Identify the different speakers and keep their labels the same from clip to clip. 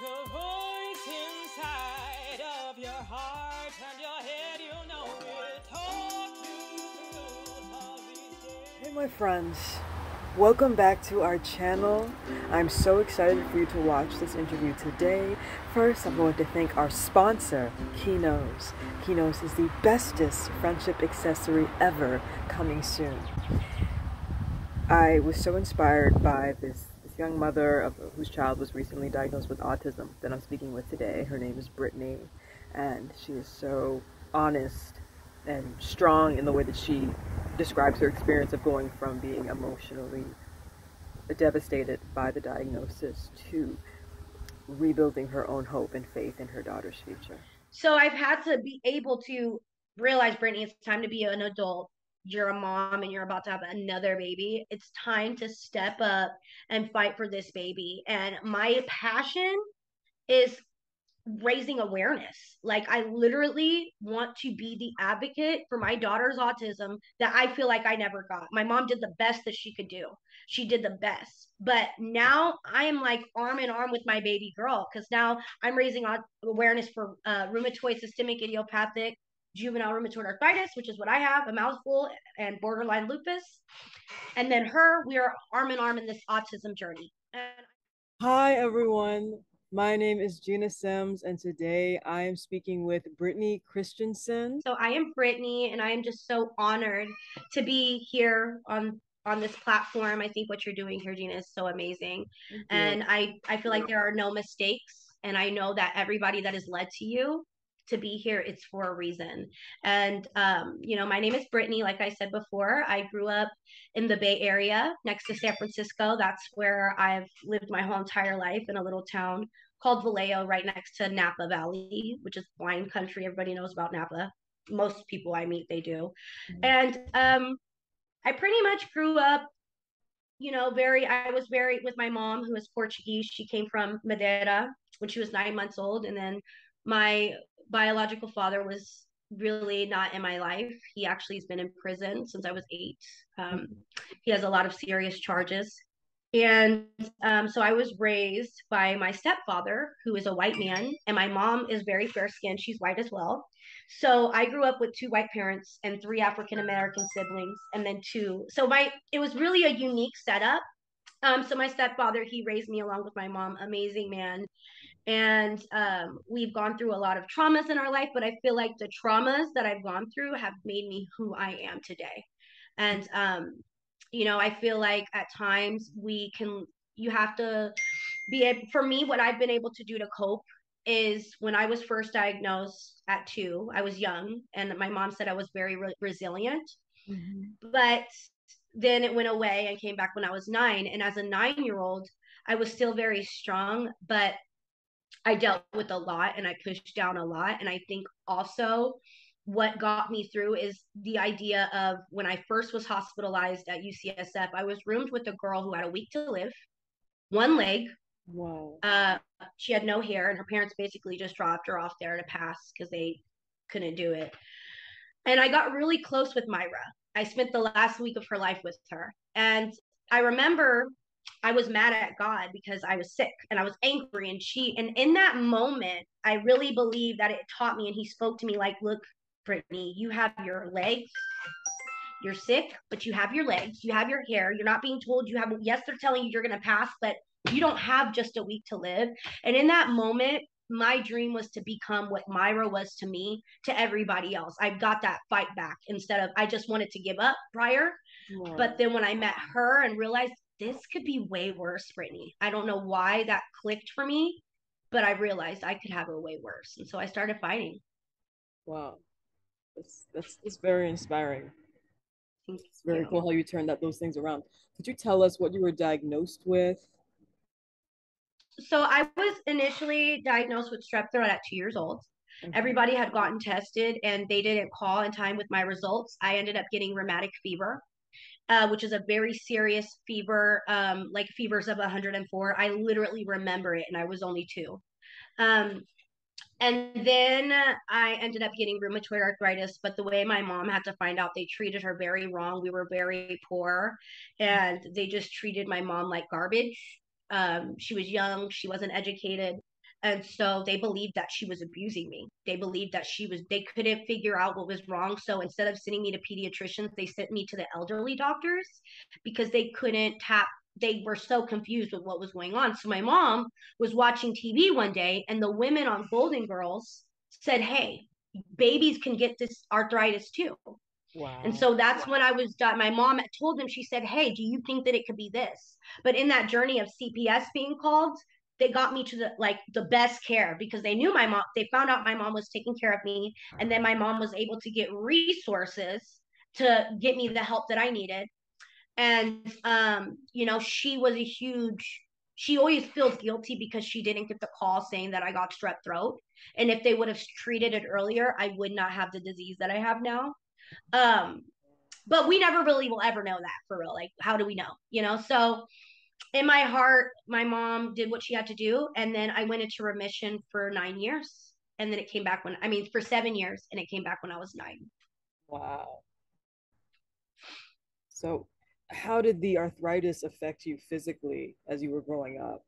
Speaker 1: The voice inside of your heart and your head, you know it. Talk you through all these days.
Speaker 2: Hey my friends, welcome back to our channel. I'm so excited for you to watch this interview today. First, I'm going to thank our sponsor, Keynos. Keynos is the bestest friendship accessory ever, coming soon. I was so inspired by this young mother whose child was recently diagnosed with autism that I'm speaking with today. Her name is Brittany, and she is so honest and strong in the way that she describes her experience of going from being emotionally devastated by the diagnosis to rebuilding her own hope and faith in her daughter's future.
Speaker 3: So I've had to be able to realize, Brittany, it's time to be an adult. You're a mom and you're about to have another baby. It's time to step up and fight for this baby. And my passion is raising awareness. Like, I literally want to be the advocate for my daughter's autism that I feel like I never got. My mom did the best that she could do. She did the best. But now I am like arm in arm with my baby girl, because now I'm raising awareness for rheumatoid systemic idiopathic juvenile rheumatoid arthritis, which is what I have, a mouthful, and borderline lupus. And then we are arm in arm in this autism journey. And
Speaker 2: Hi everyone, my name is Gina Sims, and today I am speaking with Brittany Christiansen.
Speaker 3: so I am Brittany, and I am just so honored to be here on this platform. I think what you're doing here, Gina, is so amazing.
Speaker 2: Thank you.
Speaker 3: And I feel like there are no mistakes. And I know that everybody that is led to you to be here, it's for a reason. And my name is Brittany. Like I said before, I grew up in the Bay Area next to San Francisco. That's where I've lived my whole entire life, in a little town called Vallejo, right next to Napa Valley, which is wine country. Everybody knows about Napa. Most people I meet, they do. And I pretty much grew up, I was very with my mom, who is Portuguese. She came from Madeira when she was 9 months old. And then my biological father was really not in my life. He actually has been in prison since I was 8. Um, he has a lot of serious charges. And so I was raised by my stepfather, who is a white man, and my mom is very fair skinned. She's white as well. So I grew up with 2 white parents and 3 African American siblings, and then two. So it was really a unique setup. So my stepfather, he raised me along with my mom, amazing man. And we've gone through a lot of traumas in our life, but I feel like the traumas that I've gone through have made me who I am today. And I feel like at times you have to for me, what I've been able to do to cope is, when I was first diagnosed at 2, I was young, and my mom said I was very resilient.
Speaker 2: Mhm.
Speaker 3: But then it went away and came back when I was 9. And as a 9-year old, I was still very strong, but I dealt with a lot and I pushed down a lot. And I think also what got me through is the idea of, when I first was hospitalized at UCSF, I was roomed with a girl who had a week to live, one leg.
Speaker 2: Wow.
Speaker 3: Uh, she had no hair, and her parents basically just dropped her off there to pass because they couldn't do it. And I got really close with Myra. I spent the last week of her life with her. And I remember I was mad at God because I was sick and I was angry. And in that moment, I really believe that it taught me, and he spoke to me like, look, Brittany, you have your legs. You're sick, but you have your legs, you have your hair. You're not being told you have, yes, they're telling you you're going to pass, but you don't have just a week to live. And in that moment, my dream was to become what Myra was to me, to everybody else. I got that fight back, instead of, I just wanted to give up prior.
Speaker 2: Wow.
Speaker 3: But then when I met her and realized this could be way worse, Brittany, I don't know why that clicked for me, but I realized I could have it way worse. And so I started fighting.
Speaker 2: Wow. That's very inspiring.
Speaker 3: Thank
Speaker 2: It's very
Speaker 3: you.
Speaker 2: cool how you turned those things around. Could you tell us what you were diagnosed with?
Speaker 3: So I was initially diagnosed with strep throat at 2 years old.
Speaker 2: Okay.
Speaker 3: Everybody had gotten tested and they didn't call in time with my results. I ended up getting rheumatic fever, which is a very serious fever, like fevers of 104. I literally remember it, and I was only 2. Um, and then I ended up getting rheumatoid arthritis, but the way my mom had to find out, they treated her very wrong. We were very poor, and they just treated my mom like garbage. She was young, she wasn't educated. And so they believed that she was abusing me. They believed that they couldn't figure out what was wrong. So instead of sending me to pediatricians, they sent me to the elderly doctors because they were so confused with what was going on. So my mom was watching TV one day, and the women on Golden Girls said, "Hey, babies can get this arthritis too." And
Speaker 2: Wow.
Speaker 3: so that's when my mom told them, she said, "Hey, do you think that it could be this?" But in that journey of CPS being called, they got me to the best care because they found out my mom was taking care of me. And then my mom was able to get resources to get me the help that I needed. And, she always feels guilty because she didn't get the call saying that I got strep throat. And if they would have treated it earlier, I would not have the disease that I have now. Um, but we never really will ever know that for real. Like, how do we know? So in my heart, my mom did what she had to do. And then I went into remission for 9 years. And then it came back for 7 years, and it came back when I was 9.
Speaker 2: Wow. So, how did the arthritis affect you physically as you were growing up?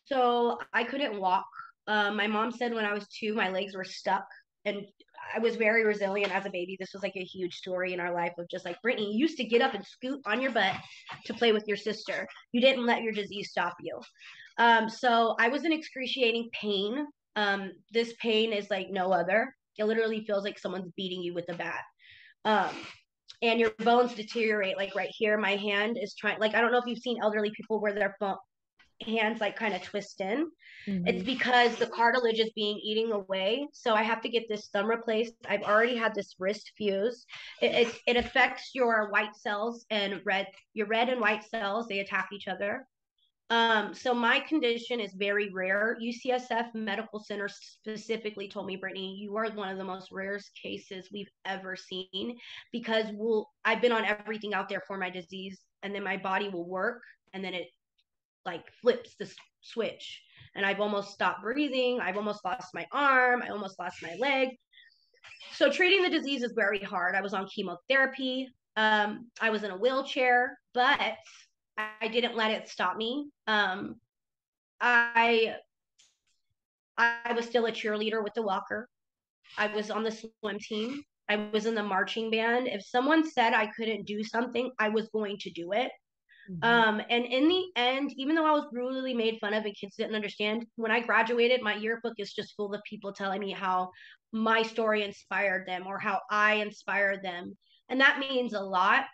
Speaker 3: So I couldn't walk. My mom said when I was 2, my legs were stuck. And I was very resilient as a baby. This was like a huge story in our life of just like, Brittany, you used to get up and scoot on your butt to play with your sister. You didn't let your disease stop you. So I was in excruciating pain. This pain is like no other. It literally feels like someone's beating you with a bat. Um, and your bones deteriorate. Like right here, my hand is trying. Like I don't know if you've seen elderly people where their hands like kind of twist in. It's
Speaker 2: Mm-hmm.
Speaker 3: because the cartilage is being eaten away. So I have to get this thumb replaced. I've already had this wrist fused. It affects your white cells and your red and white cells. They attack each other. So my condition is very rare. UCSF Medical Center specifically told me, Brittany, you are one of the most rarest cases we've ever seen because I've been on everything out there for my disease, and then my body will work, and then it like flips the switch, and I've almost stopped breathing. I've almost lost my arm. I almost lost my leg. So treating the disease is very hard. I was on chemotherapy. I was in a wheelchair, but I didn't let it stop me. I I was still a cheerleader with the walker. I was on the swim team. I was in the marching band. If someone said I couldn't do something, I was going to do it.
Speaker 2: Mm-hmm.
Speaker 3: And in the end, even though I was brutally made fun of and kids didn't understand, when I graduated, my yearbook is just full of people telling me how my story inspired them or how I inspired them. And that means a lot.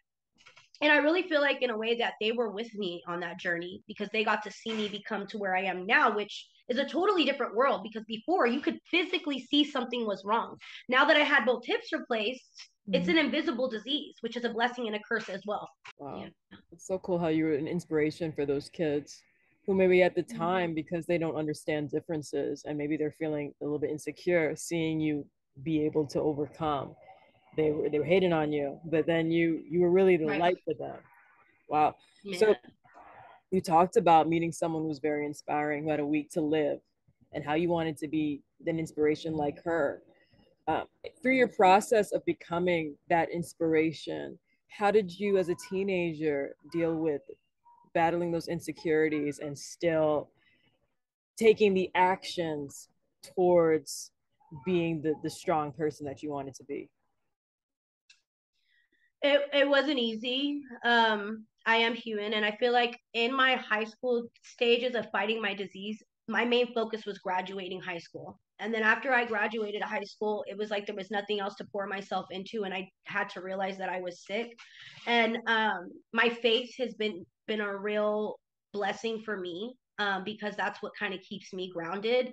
Speaker 3: And I really feel like in a way that they were with me on that journey because they got to see me become to where I am now, which is a totally different world because before you could physically see something was wrong. Now that I had both hips replaced, it's
Speaker 2: Mm-hmm.
Speaker 3: an invisible disease, which is a blessing and a curse as well. Yeah.
Speaker 2: Wow. It's so cool how you were an inspiration for those kids who maybe at the time, because they don't understand differences and maybe they're feeling a little bit insecure, seeing you be able to overcome. They were hating on you, but then you were really the
Speaker 3: Right.
Speaker 2: light for them. Wow. So
Speaker 3: Yeah.
Speaker 2: you talked about meeting someone who's very inspiring, who had a week to live, and how you wanted to be an inspiration like her. Um, Through your process of becoming that inspiration, how did you as a teenager deal with battling those insecurities and still taking the actions towards being the strong person that you wanted to be?
Speaker 3: It wasn't easy. I am human, and I feel like in my high school stages of fighting my disease, my main focus was graduating high school. And then after I graduated high school, it was like there was nothing else to pour myself into, and I had to realize that I was sick. And my faith has been a real blessing for me because that's what kind of keeps me grounded.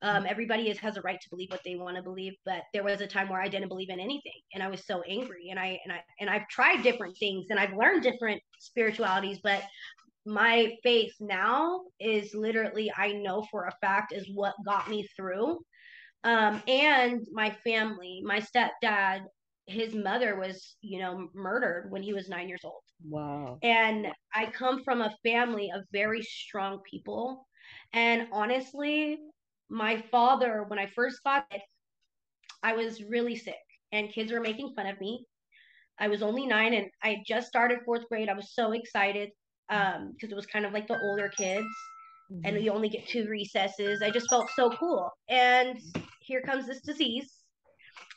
Speaker 3: Everybody has a right to believe what they want to believe, but there was a time where I didn't believe in anything, and I was so angry. And I've tried different things, and I've learned different spiritualities, but my faith now is literally, I know for a fact, is what got me through. And my family, my stepdad, his mother was, murdered when he was 9 years old.
Speaker 2: Wow.
Speaker 3: And I come from a family of very strong people. And honestly, my father, when I first got it, I was really sick and kids were making fun of me. I was only 9 and I just started fourth grade. I was so excited because it was kind of like the older kids. and you only get 2 recesses. I just felt so cool. And here comes this disease.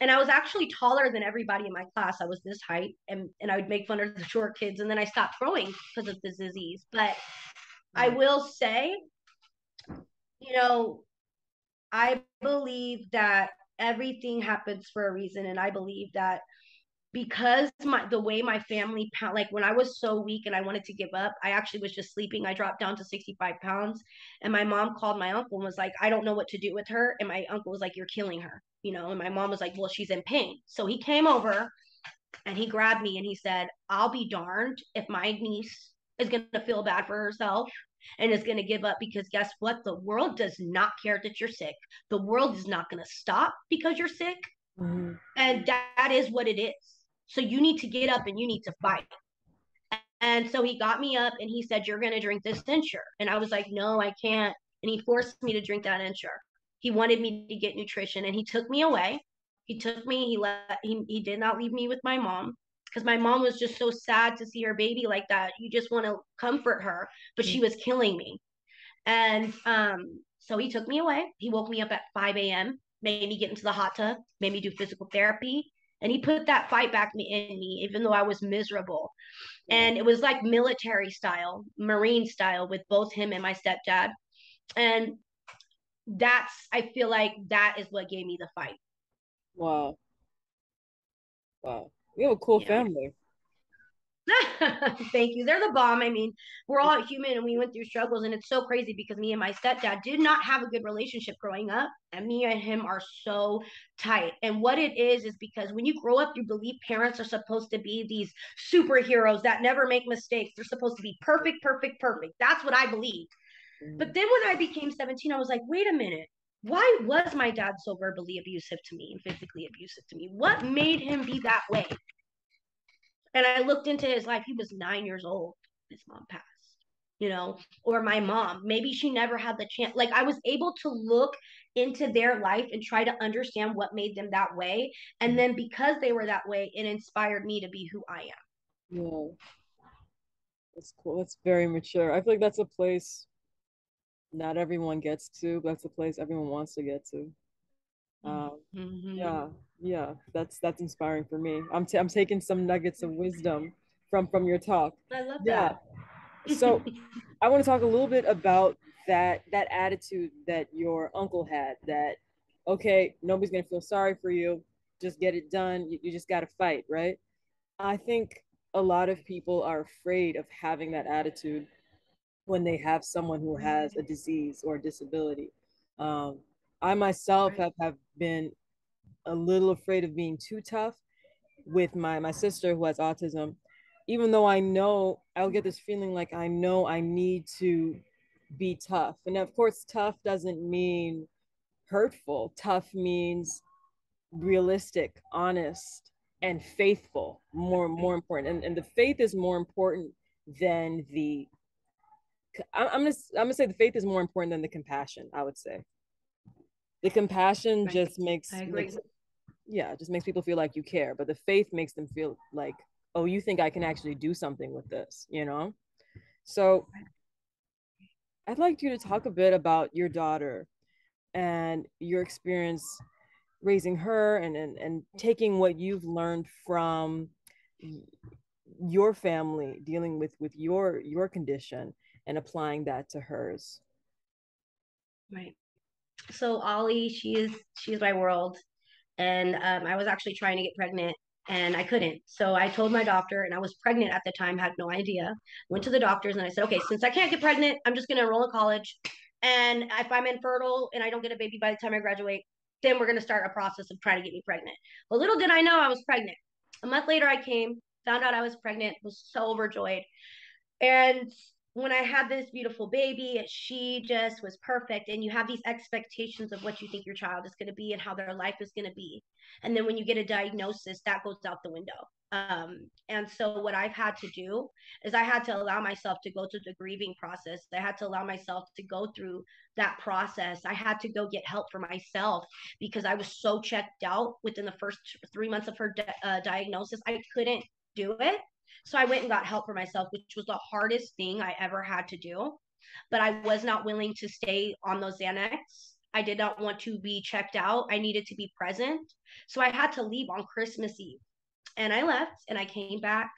Speaker 3: And I was actually taller than everybody in my class. I was this height, and I would make fun of the short kids. And then I stopped growing because of this disease. But I will say, you know, I believe that everything happens for a reason. And I believe that because the way my family, like when I was so weak and I wanted to give up, I actually was just sleeping. I dropped down to 65 pounds, and my mom called my uncle and was like, I don't know what to do with her. And my uncle was like, you're killing her, and my mom was like, well, she's in pain. So he came over and he grabbed me and he said, I'll be darned if my niece is going to feel bad for herself and is going to give up, because guess what? The world does not care that you're sick. The world is not going to stop because you're sick. Mm-hmm. And that is what it is. So you need to get up and you need to fight. And so he got me up and he said, you're going to drink this Ensure. And I was like, no, I can't. And he forced me to drink that Ensure. He wanted me to get nutrition, and he took me away. He did not leave me with my mom, because my mom was just so sad to see her baby like that. You just want to comfort her, but she was killing me. And so he took me away. He woke me up at 5 a.m., made me get into the hot tub, made me do physical therapy. And he put that fight back in me, even though I was miserable. And it was like military style, Marine style, with both him and my stepdad. And I feel like that is what gave me the fight.
Speaker 2: Wow. Wow. You have a cool family.
Speaker 3: Thank you. They're the bomb. I mean, we're all human and we went through struggles, and it's so crazy because me and my stepdad did not have a good relationship growing up, and me and him are so tight. And what it is because when you grow up, you believe parents are supposed to be these superheroes that never make mistakes. They're supposed to be perfect, perfect, perfect. That's what I believe. But then when I became 17, I was like, wait a minute. Why was my dad so verbally abusive to me and physically abusive to me? What made him be that way? And I looked into his life. He was 9 years old. His mom passed, or my mom. Maybe she never had the chance. Like, I was able to look into their life and try to understand what made them that way. And then because they were that way, it inspired me to be who I am.
Speaker 2: Yeah. That's cool. That's very mature. I feel like that's a place not everyone gets to, but that's a place everyone wants to get to. Yeah, that's inspiring for me. I'm taking some nuggets of wisdom from your talk.
Speaker 3: I love that.
Speaker 2: So I want to talk a little bit about that attitude that your uncle had, that okay, nobody's gonna feel sorry for you, just get it done. You just gotta fight, right? I think a lot of people are afraid of having that attitude when they have someone who has a disease or a disability. I myself have been a little afraid of being too tough with my sister who has autism, even though I know I'll get this feeling like I know I need to be tough. And of course, tough doesn't mean hurtful. Tough means realistic, honest, and faithful. More important. And the faith is more important than the I'm gonna say the faith is more important than the compassion, I would say. The compassion just makes just makes people feel like you care, but the faith makes them feel like, oh, you think I can actually do something with this, So I'd like you to talk a bit about your daughter and your experience raising her, and taking what you've learned from your family dealing with your condition and applying that to hers.
Speaker 3: Right. So Ollie, she's my world. And I was actually trying to get pregnant and I couldn't. So I told my doctor, and I was pregnant at the time, had no idea. Went to the doctors and I said, okay, since I can't get pregnant, I'm just going to enroll in college. And if I'm infertile and I don't get a baby by the time I graduate, then we're going to start a process of trying to get me pregnant. But little did I know I was pregnant. A month later, I came, found out I was pregnant, was so overjoyed. And when I had this beautiful baby, she just was perfect. And you have these expectations of what you think your child is going to be and how their life is going to be. And then when you get a diagnosis, that goes out the window. And so what I've had to do is I had to allow myself to go through the grieving process. I had to allow myself to go through that process. I had to go get help for myself because I was so checked out within the first 3 months of her diagnosis. I couldn't do it. So I went and got help for myself, which was the hardest thing I ever had to do. but I was not willing to stay on those Xanax. I did not want to be checked out. I needed to be present. So I had to leave on Christmas Eve. And I left and I came back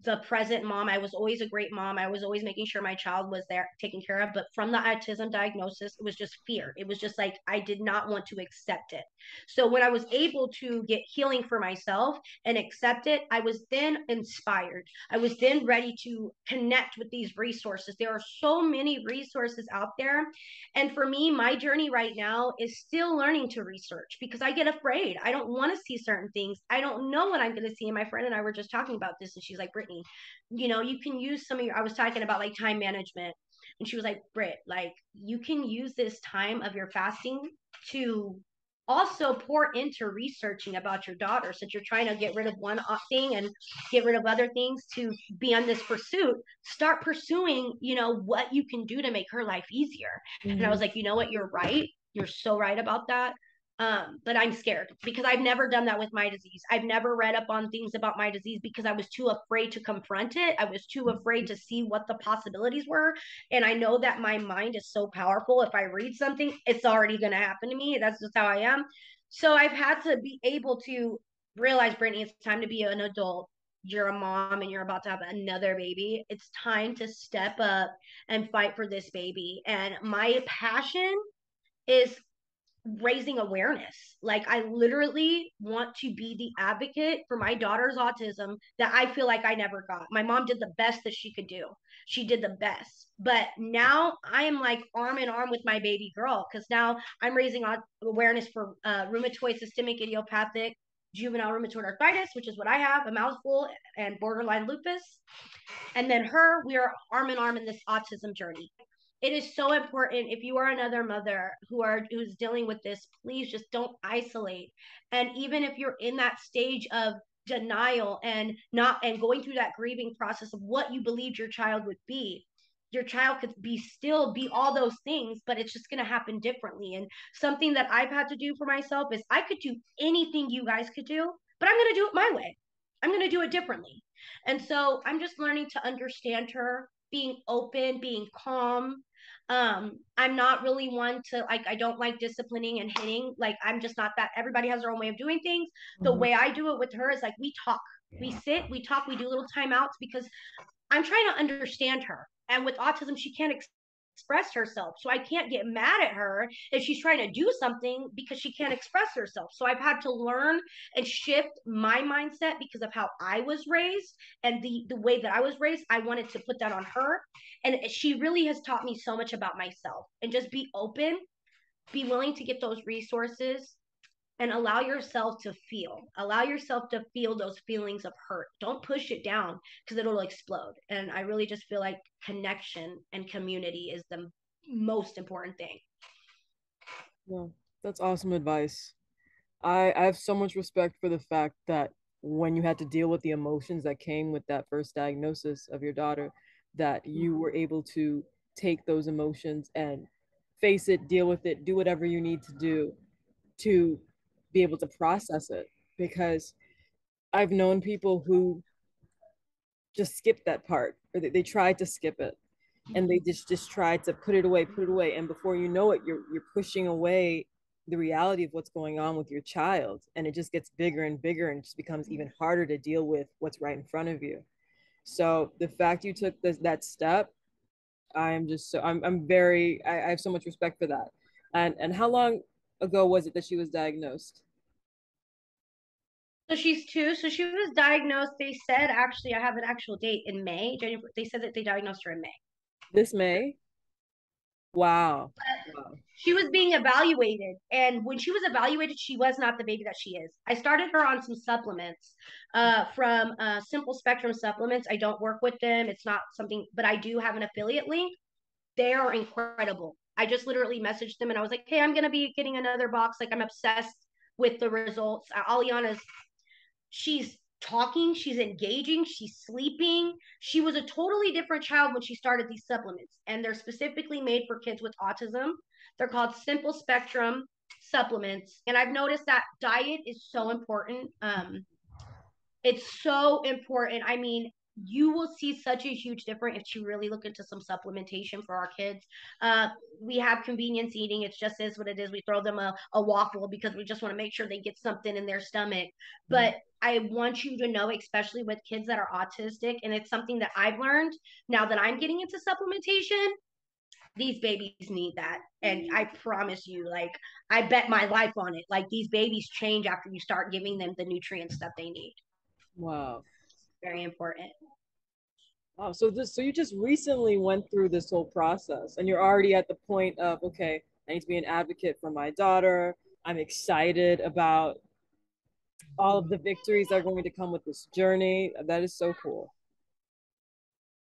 Speaker 3: the present mom. I was always a great mom. I was always making sure my child was there taken care of. But from the autism diagnosis, it was just fear. It was just like I did not want to accept it. So when I was able to get healing for myself and accept it, I was then inspired. I was then ready to connect with these resources. There are so many resources out there. And for me, my journey right now is still learning to research because I get afraid. I don't want to see certain things. I don't know what I'm going to see. And my friend and I were just talking about this, and she's like, Brittany, you can use some of your, I was talking about like time management. And she was like, Britt, like you can use this time of your fasting to also pour into researching about your daughter, since you're trying to get rid of one thing and get rid of other things to be on this pursuit. Start pursuing what you can do to make her life easier. Mm-hmm. And I was like, you know what, you're right, you're so right about that. But I'm scared because I've never done that with my disease. I've never read up on things about my disease because I was too afraid to confront it. I was too afraid to see what the possibilities were. And I know that my mind is so powerful. If I read something, it's already going to happen to me. That's just how I am. So I've had to be able to realize, Brittany, it's time to be an adult. You're a mom and you're about to have another baby. It's time to step up and fight for this baby. And my passion is raising awareness. Like I literally want to be the advocate for my daughter's autism that I feel like I never got. My mom did the best that she could do. She did the best. But now I am like arm in arm with my baby girl because now I'm raising awareness for rheumatoid systemic idiopathic juvenile rheumatoid arthritis, which is what I have, a mouthful, and borderline lupus. And then we are arm in arm in this autism journey. It is so important. If you are another mother who's dealing with this, please just don't isolate. And even if you're in that stage of denial and going through that grieving process of what you believed your child would be, your child could still be all those things, but it's just going to happen differently. And something that I've had to do for myself is I could do anything you guys could do, but I'm going to do it my way. I'm going to do it differently. And so I'm just learning to understand her, being open, being calm. I'm not really one to like, I don't like disciplining and hitting. Like, I'm just not that. Everybody has their own way of doing things. Mm-hmm. The way I do it with her is like, we talk, we sit, we talk, we do little timeouts because I'm trying to understand her. And with autism, she can't express herself. So I can't get mad at her if she's trying to do something because she can't express herself. So I've had to learn and shift my mindset because of how I was raised and the way that I was raised. I wanted to put that on her. And she really has taught me so much about myself. And just be open, be willing to get those resources, and allow yourself to feel those feelings of hurt. Don't push it down because it'll explode. And I really just feel like connection and community is the most important thing.
Speaker 2: Yeah, that's awesome advice. I have so much respect for the fact that when you had to deal with the emotions that came with that first diagnosis of your daughter, that you were able to take those emotions and face it, deal with it, do whatever you need to do to be able to process it. Because I've known people who just skip that part, or they tried to skip it, and they just tried to put it away, and before you know it, you're pushing away the reality of what's going on with your child, and it just gets bigger and bigger and just becomes even harder to deal with what's right in front of you. So the fact you took that step, I'm very, I have so much respect for that. And how long ago was it that she was diagnosed?
Speaker 3: So she's 2. So she was diagnosed. They said, actually, I have an actual date in May. They said that they diagnosed her in May.
Speaker 2: This May? Wow.
Speaker 3: She was being evaluated. And when she was evaluated, she was not the baby that she is. I started her on some supplements from Simple Spectrum Supplements. I don't work with them. It's not something, but I do have an affiliate link. They are incredible. I just literally messaged them and I was like, hey, I'm going to be getting another box. Like, I'm obsessed with the results. Aliana's, she's talking, she's engaging, she's sleeping. She was a totally different child when she started these supplements, and they're specifically made for kids with autism. They're called Simple Spectrum Supplements. And I've noticed that diet is so important. It's so important. I mean, you will see such a huge difference if you really look into some supplementation for our kids. We have convenience eating. It just is what it is. We throw them a waffle because we just want to make sure they get something in their stomach. But I want you to know, especially with kids that are autistic, and it's something that I've learned now that I'm getting into supplementation, these babies need that. And I promise you, like, I bet my life on it. Like, these babies change after you start giving them the nutrients that they need.
Speaker 2: Wow.
Speaker 3: Very important.
Speaker 2: Wow. So you just recently went through this whole process and you're already at the point of, okay, I need to be an advocate for my daughter. I'm excited about all of the victories that are going to come with this journey. That is so cool.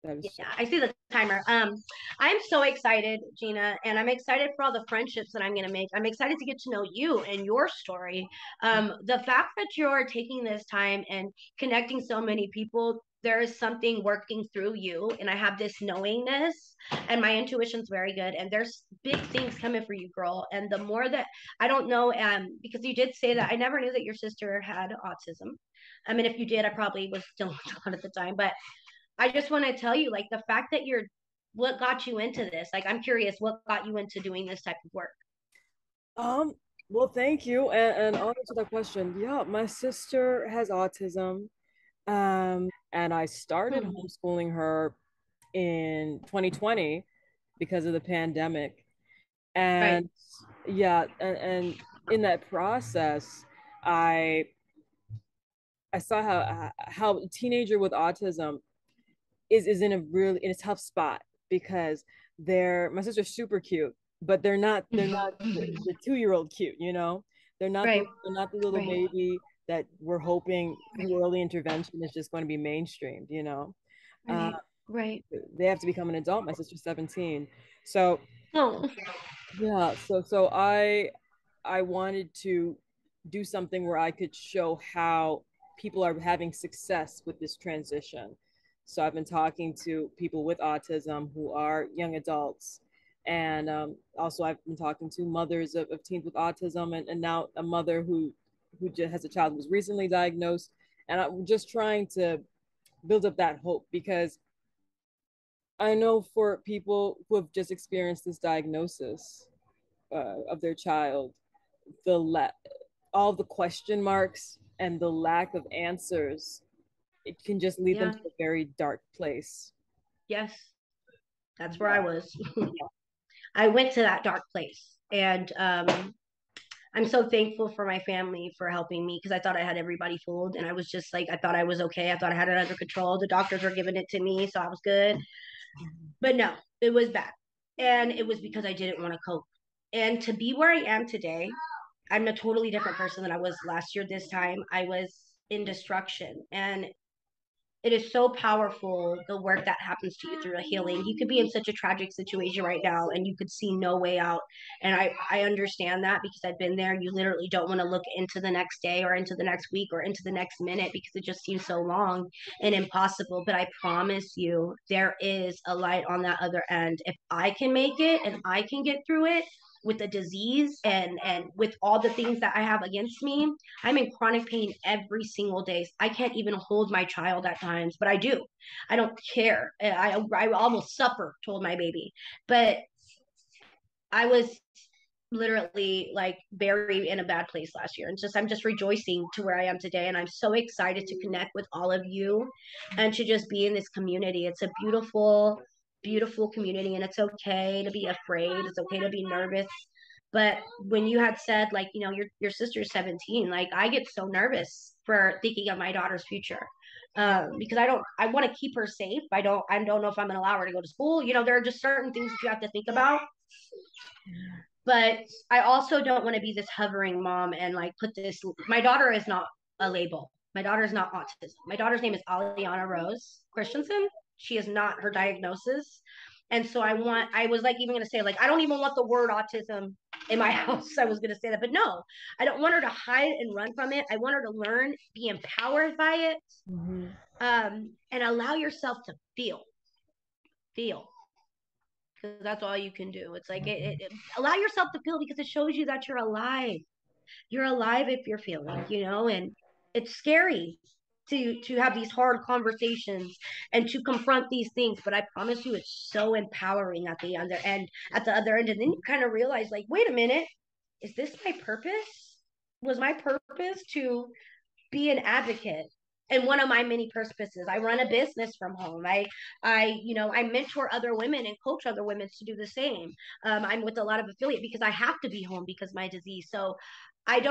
Speaker 2: That is so
Speaker 3: Yeah, I see the timer. I'm so excited, Gina, and I'm excited for all the friendships that I'm going to make. I'm excited to get to know you and your story. The fact that you're taking this time and connecting so many people, there is something working through you, and I have this knowingness, and my intuition's very good. And there's big things coming for you, girl. And the more that I don't know, because you did say that I never knew that your sister had autism. I mean, if you did, I probably was still on at the time, but I just want to tell you, like, the fact that what got you into this? Like, I'm curious, what got you into doing this type of work?
Speaker 2: Um, well, thank you. And on to that question. Yeah, my sister has autism. And I started
Speaker 3: Hmm.
Speaker 2: homeschooling her in 2020 because of the pandemic.
Speaker 3: Right.
Speaker 2: And yeah, and in that process, I I saw how a teenager with autism is in a really in a tough spot because they're my sister's super cute, but they're not the 2-year-old cute, you know?
Speaker 3: Right.
Speaker 2: They're not the little
Speaker 3: Right.
Speaker 2: baby that we're hoping
Speaker 3: Right.
Speaker 2: through early intervention is just going to be mainstreamed, you know? Uh,
Speaker 3: Right. Right.
Speaker 2: they have to become an adult. My sister's 17. So
Speaker 3: Oh.
Speaker 2: yeah, so I wanted to do something where I could show how people are having success with this transition. So I've been talking to people with autism who are young adults, and also I've been talking to mothers of teens with autism, and now a mother who just has a child who was recently diagnosed, and I'm just trying to build up that hope because I know for people who have just experienced this diagnosis of their child, the all the question marks and the lack of answers, it can just lead them
Speaker 3: Yeah.
Speaker 2: to a very dark place.
Speaker 3: Yes. That's where I
Speaker 2: Yeah.
Speaker 3: was. I went to that dark place. And I'm so thankful for my family for helping me because I thought I had everybody fooled. And I was just like, I thought I was okay. I thought I had it under control. The doctors were giving it to me. So I was good. But no, it was bad. And it was because I didn't want to cope. And to be where I am today, I'm a totally different person than I was last year. This time I was in destruction. And it is so powerful, the work that happens to you through a healing. You could be in such a tragic situation right now and you could see no way out. And I understand that because I've been there. You literally don't want to look into the next day or into the next week or into the next minute because it just seems so long and impossible. But I promise you, there is a light on that other end. If I can make it and I can get through it, with the disease and with all the things that I have against me, I'm in chronic pain every single day. I can't even hold my child at times, but I do. I don't care. I almost suffer, told my baby. But I was literally like very in a bad place last year. And just I'm just rejoicing to where I am today. And I'm so excited to connect with all of you and to just be in this community. It's a beautiful, beautiful community. And it's okay to be afraid. It's okay to be nervous. But when you had said, like, your sister's 17, like, I get so nervous for thinking of my daughter's future. Because I want to keep her safe. I don't know if I'm gonna allow her to go to school. There are just certain things that you have to think about, but I also don't want to be this hovering mom and like put this. My daughter is not a label. My daughter is not autism. My daughter's name is Aliana Rose Christiansen. She is not her diagnosis. And so I was like even gonna say, like, I don't even want the word autism in my house. I was gonna say that, but no, I don't want her to hide and run from it. I want her to learn, be empowered by it,
Speaker 2: Mhm.
Speaker 3: and allow yourself to feel, because that's all you can do. It's like allow yourself to feel because it shows you that you're alive. You're alive if you're feeling, and it's scary to have these hard conversations and to confront these things. But I promise you, it's so empowering at the other end. At the other end, and then you kind of realize, like, wait a minute, is this my purpose? Was my purpose to be an advocate? And one of my many purposes, I run a business from home. I mentor other women and coach other women to do the same. I'm with a lot of affiliate because I have to be home because of my disease. So I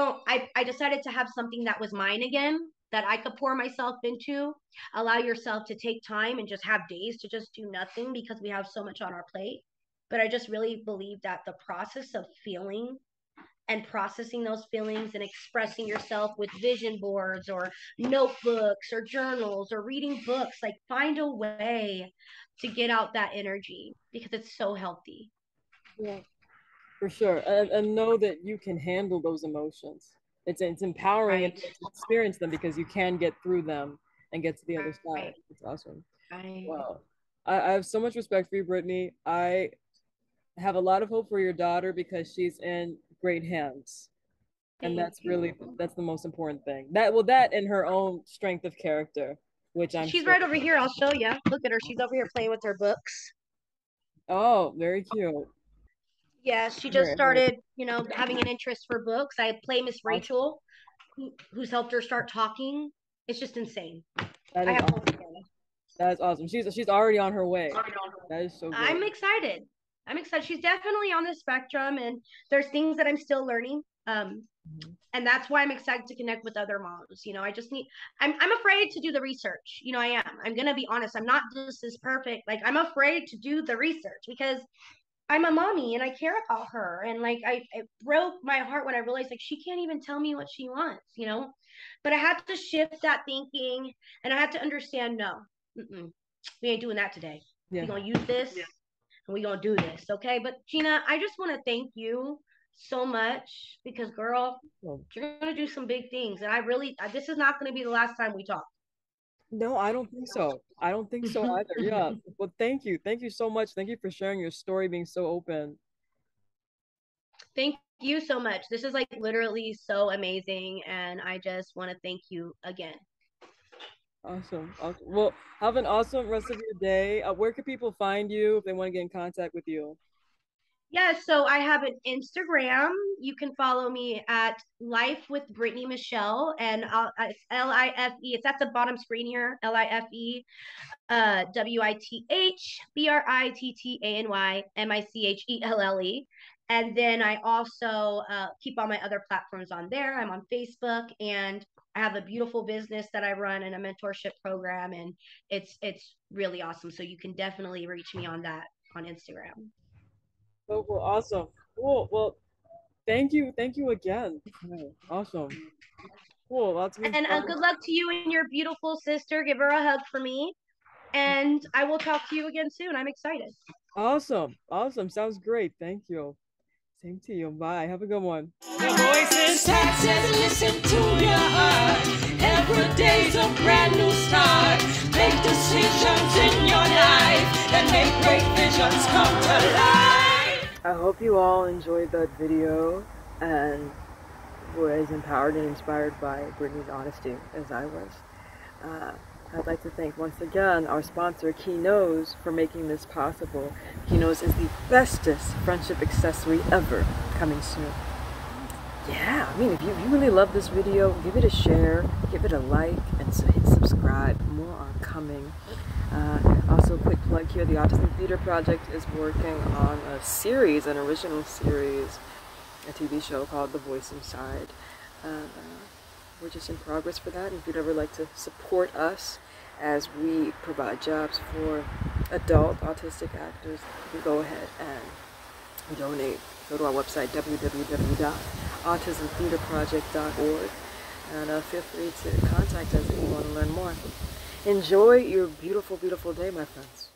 Speaker 3: decided to have something that was mine again, that I could pour myself into. Allow yourself to take time and just have days to just do nothing because we have so much on our plate. But I just really believe that the process of feeling and processing those feelings and expressing yourself with vision boards or notebooks or journals or reading books, like, find a way to get out that energy because it's so healthy.
Speaker 2: Yeah, for sure. And know that you can handle those emotions. It's empowering and
Speaker 3: Right.
Speaker 2: to experience them because you can get through them and get to the other side.
Speaker 3: Right.
Speaker 2: It's awesome.
Speaker 3: Right.
Speaker 2: Wow. I have so much respect for you, Brittany. I have a lot of hope for your daughter because she's in great hands. And
Speaker 3: Thank you.
Speaker 2: that's the most important thing. That and her own strength of character, which I'm
Speaker 3: She's
Speaker 2: sure.
Speaker 3: right over here. I'll show you. Look at her. She's over here playing with her books.
Speaker 2: Oh, very cute.
Speaker 3: Yeah, she just
Speaker 2: Here, here.
Speaker 3: started, having an interest for books. I play Miss
Speaker 2: Awesome.
Speaker 3: Rachel, who's helped her start talking. It's just insane.
Speaker 2: That
Speaker 3: I
Speaker 2: is
Speaker 3: have
Speaker 2: awesome.
Speaker 3: hope again.
Speaker 2: That is awesome. She's already on her way. That is so great.
Speaker 3: I'm excited. I'm excited. She's definitely on the spectrum, and there's things that I'm still learning.
Speaker 2: Mhm.
Speaker 3: And that's why I'm excited to connect with other moms. I just need. I'm afraid to do the research. I am. I'm gonna be honest. I'm not just as perfect. Like, I'm afraid to do the research because I'm a mommy and I care about her. And, like, it broke my heart when I realized, like, she can't even tell me what she wants. But I had to shift that thinking, and I had to understand, no, we ain't doing that today.
Speaker 2: Yeah.
Speaker 3: We're going to use this, and we're going to do this. Okay. But Gina, I just want to thank you so much because, girl,
Speaker 2: Well,
Speaker 3: you're going to do some big things. And this is not going to be the last time we talk.
Speaker 2: no, I don't think so. I don't think so either. Yeah. Well, thank you. Thank you so much. Thank you for sharing your story, being so open.
Speaker 3: Thank you so much. This is, like, literally so amazing. And I just want to thank you again.
Speaker 2: Awesome. Awesome. Well, have an awesome rest of your day. Where can people find you if they want to get in contact with you?
Speaker 3: Yeah, so I have an Instagram. You can follow me at Life with Brittany Michelle, and it's Life. It's at the bottom screen here. Life, WITHBRITTANYMICHELLE. And then I also keep all my other platforms on there. I'm on Facebook, and I have a beautiful business that I run and a mentorship program, and it's really awesome. So you can definitely reach me on that on Instagram.
Speaker 2: Oh, well, awesome. Cool. Well, thank you. Thank you again. Yeah, awesome. Cool. That's been
Speaker 3: And
Speaker 2: fun.
Speaker 3: good luck to you and your beautiful sister. Give her a hug for me. And I will talk to you again soon. I'm excited.
Speaker 2: Awesome. Awesome. Sounds great. Thank you. Same to you. Bye. Have a good one.
Speaker 1: Your voice is taxes, listen to your heart. Every day's a brand new start. Make decisions in your life and make great visions come to life.
Speaker 2: I hope you all enjoyed that video and were as empowered and inspired by Brittany's honesty as I was. I'd like to thank once again our sponsor, Keynotes, for making this possible. Keynotes is the bestest friendship accessory ever, coming soon. Yeah, I mean, if you really love this video, give it a share, give it a like, and hit subscribe. More are coming. Also, quick plug here, the Autism Theater Project is working on a series, an original series, a TV show called The Voice Inside. We're just in progress for that. If you'd ever like to support us as we provide jobs for adult autistic actors, you can go ahead and donate. Go to our website, www.autismtheaterproject.org, and feel free to contact us if you want to learn more. Enjoy your beautiful, beautiful day, my friends.